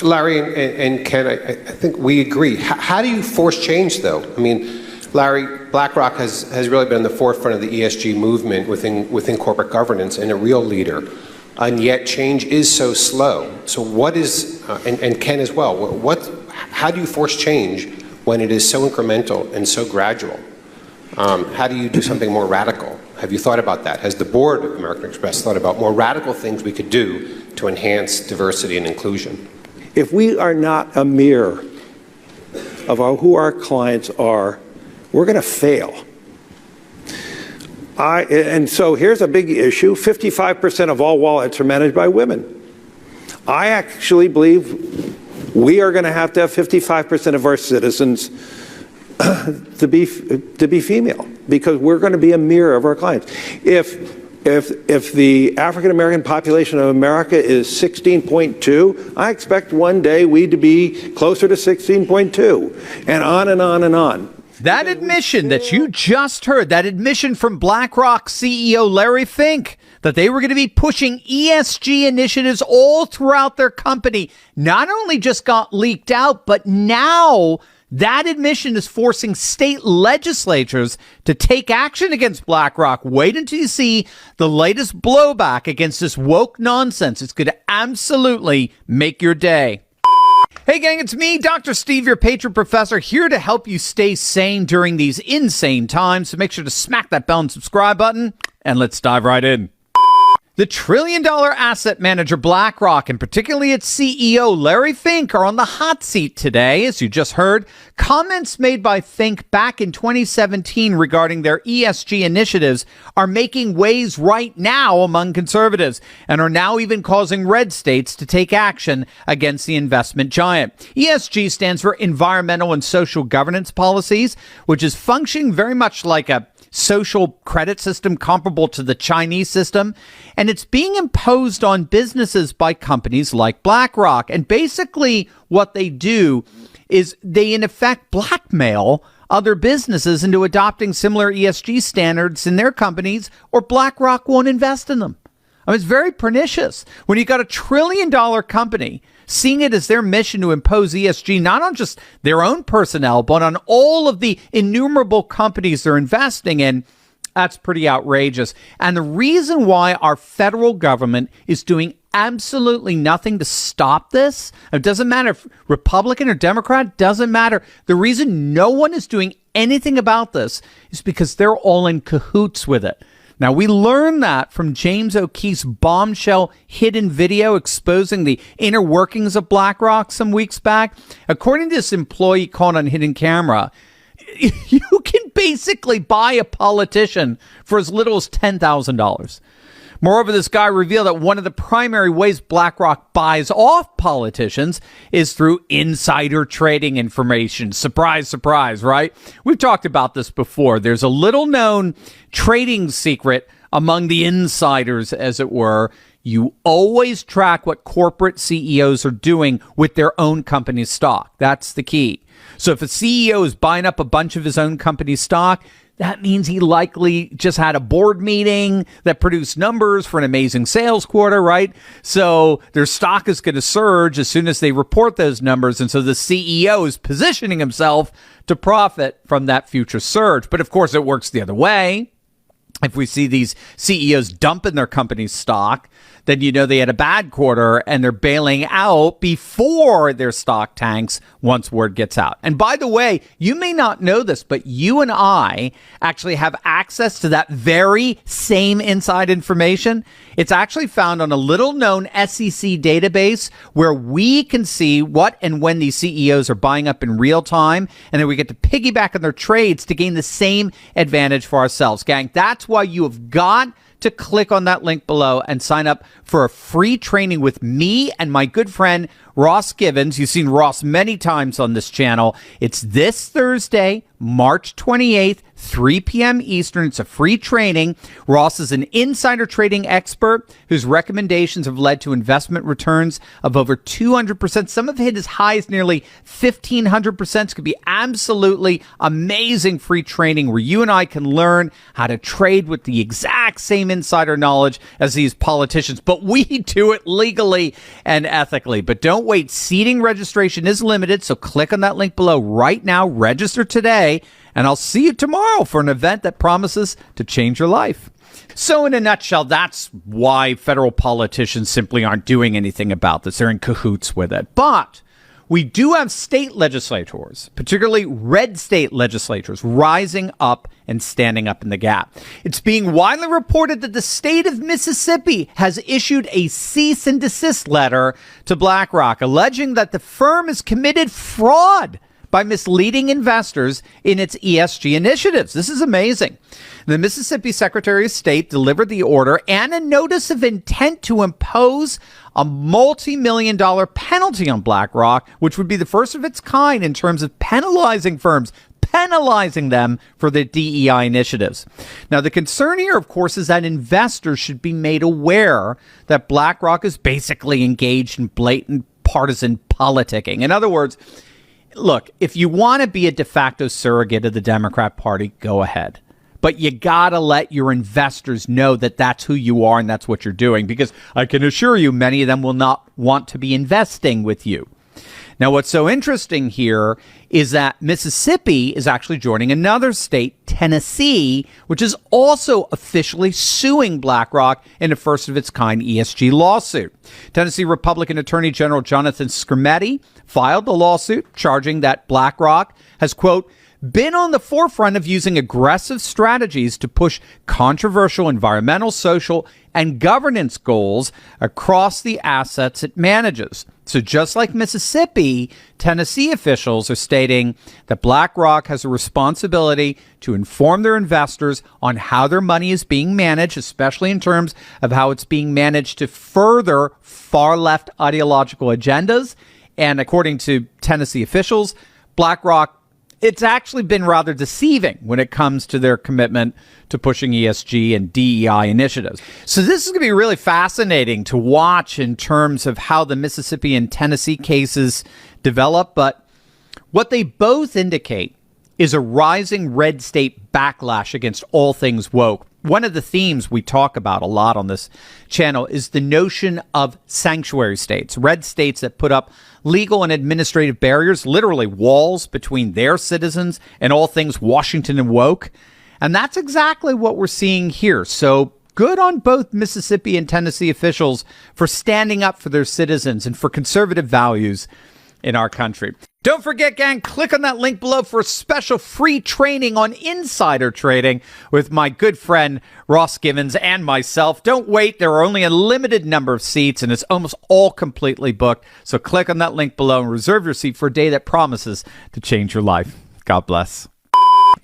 Larry and Ken, I think we agree. How do you force change, though? I mean, Larry, BlackRock has really been in the forefront of the ESG movement within corporate governance and a real leader, and yet change is so slow. So what is, and Ken as well, how do you force change when it is so incremental and so gradual? How do you do something more radical? Have you thought about that? Has the board of American Express thought about more radical things we could do to enhance diversity and inclusion? If we are not a mirror of who our clients are, we're going to fail. And so here's a big issue. 55% of all wallets are managed by women. I actually believe we are going to have 55% of our citizens to be female, because we're going to be a mirror of our clients. If the African American population of America is 16.2, I expect one day we to be closer to 16.2, and on and on and on. That admission that you just heard, that admission from BlackRock CEO Larry Fink, that they were going to be pushing ESG initiatives all throughout their company, not only just got leaked out, but now that admission is forcing state legislatures to take action against BlackRock. Wait until you see the latest blowback against this woke nonsense. It's going to absolutely make your day. Hey gang, it's me, Dr. Steve, your patron professor, here to help you stay sane during these insane times. So make sure to smack that bell and subscribe button, and let's dive right in. The trillion-dollar asset manager BlackRock, and particularly its CEO Larry Fink, are on the hot seat today, as you just heard. Comments made by Fink back in 2017 regarding their ESG initiatives are making waves right now among conservatives, and are now even causing red states to take action against the investment giant. ESG stands for Environmental and Social Governance Policies, which is functioning very much like a social credit system comparable to the Chinese system, and it's being imposed on businesses by companies like BlackRock. And basically what they do is they in effect blackmail other businesses into adopting similar ESG standards in their companies, or BlackRock won't invest in them. I mean, it's very pernicious when you got a $1 trillion company seeing it as their mission to impose ESG, not on just their own personnel, but on all of the innumerable companies they're investing in. That's pretty outrageous. And the reason why our federal government is doing absolutely nothing to stop this, it doesn't matter if Republican or Democrat, doesn't matter. The reason no one is doing anything about this is because they're all in cahoots with it. Now, we learned that from James O'Keefe's bombshell hidden video exposing the inner workings of BlackRock some weeks back. According to this employee caught on hidden camera, you can basically buy a politician for as little as $10,000. Moreover, this guy revealed that one of the primary ways BlackRock buys off politicians is through insider trading information. Surprise, surprise, right? We've talked about this before. There's a little known trading secret among the insiders, as it were. You always track what corporate CEOs are doing with their own company's stock. That's the key. So if a CEO is buying up a bunch of his own company's stock, that means he likely just had a board meeting that produced numbers for an amazing sales quarter, right? So their stock is going to surge as soon as they report those numbers. And so the CEO is positioning himself to profit from that future surge. But of course, it works the other way. If we see these CEOs dumping their company's stock, then you know they had a bad quarter and they're bailing out before their stock tanks once word gets out. And by the way, you may not know this, but you and I actually have access to that very same inside information. It's actually found on a little known SEC database where we can see what and when these CEOs are buying up in real time. And then we get to piggyback on their trades to gain the same advantage for ourselves. Gang, that's why you have got to click on that link below and sign up for a free training with me and my good friend Ross Givens. You've seen Ross many times on this channel. It's this Thursday, March 28th, 3 p.m. Eastern. It's a free training. Ross is an insider trading expert whose recommendations have led to investment returns of over 200%. Some have hit as high as nearly 1,500%. It could be absolutely amazing free training where you and I can learn how to trade with the exact same insider knowledge as these politicians, but we do it legally and ethically. But don't wait. Seating registration is limited, so click on that link below right now. Register today, and I'll see you tomorrow for an event that promises to change your life. So in a nutshell, that's why federal politicians simply aren't doing anything about this. They're in cahoots with it. But we do have state legislators, particularly red state legislators, rising up and standing up in the gap. It's being widely reported that the state of Mississippi has issued a cease and desist letter to BlackRock, alleging that the firm has committed fraud by misleading investors in its ESG initiatives. This is amazing. The Mississippi Secretary of State delivered the order and a notice of intent to impose a multi-million-dollar penalty on BlackRock, which would be the first of its kind in terms of penalizing firms, penalizing them for their DEI initiatives. Now, the concern here, of course, is that investors should be made aware that BlackRock is basically engaged in blatant partisan politicking. In other words, look, if you want to be a de facto surrogate of the Democrat Party, go ahead. But you got to let your investors know that that's who you are and that's what you're doing, because I can assure you many of them will not want to be investing with you. Now, what's so interesting here is that Mississippi is actually joining another state, Tennessee, which is also officially suing BlackRock in a first-of-its-kind ESG lawsuit. Tennessee Republican Attorney General Jonathan Skrmetti filed the lawsuit charging that BlackRock has, quote, been on the forefront of using aggressive strategies to push controversial environmental, social, and governance goals across the assets it manages. So just like Mississippi, Tennessee officials are stating that BlackRock has a responsibility to inform their investors on how their money is being managed, especially in terms of how it's being managed to further far-left ideological agendas. And according to Tennessee officials, BlackRock, it's actually been rather deceiving when it comes to their commitment to pushing ESG and DEI initiatives. So this is going to be really fascinating to watch in terms of how the Mississippi and Tennessee cases develop. But what they both indicate is a rising red state backlash against all things woke. One of the themes we talk about a lot on this channel is the notion of sanctuary states, red states that put up legal and administrative barriers, literally walls between their citizens and all things Washington and woke. And that's exactly what we're seeing here. So good on both Mississippi and Tennessee officials for standing up for their citizens and for conservative values in our country. Don't forget, gang, click on that link below for a special free training on insider trading with my good friend Ross Givens and myself. Don't wait. There are only a limited number of seats, and it's almost all completely booked. So click on that link below and reserve your seat for a day that promises to change your life. God bless.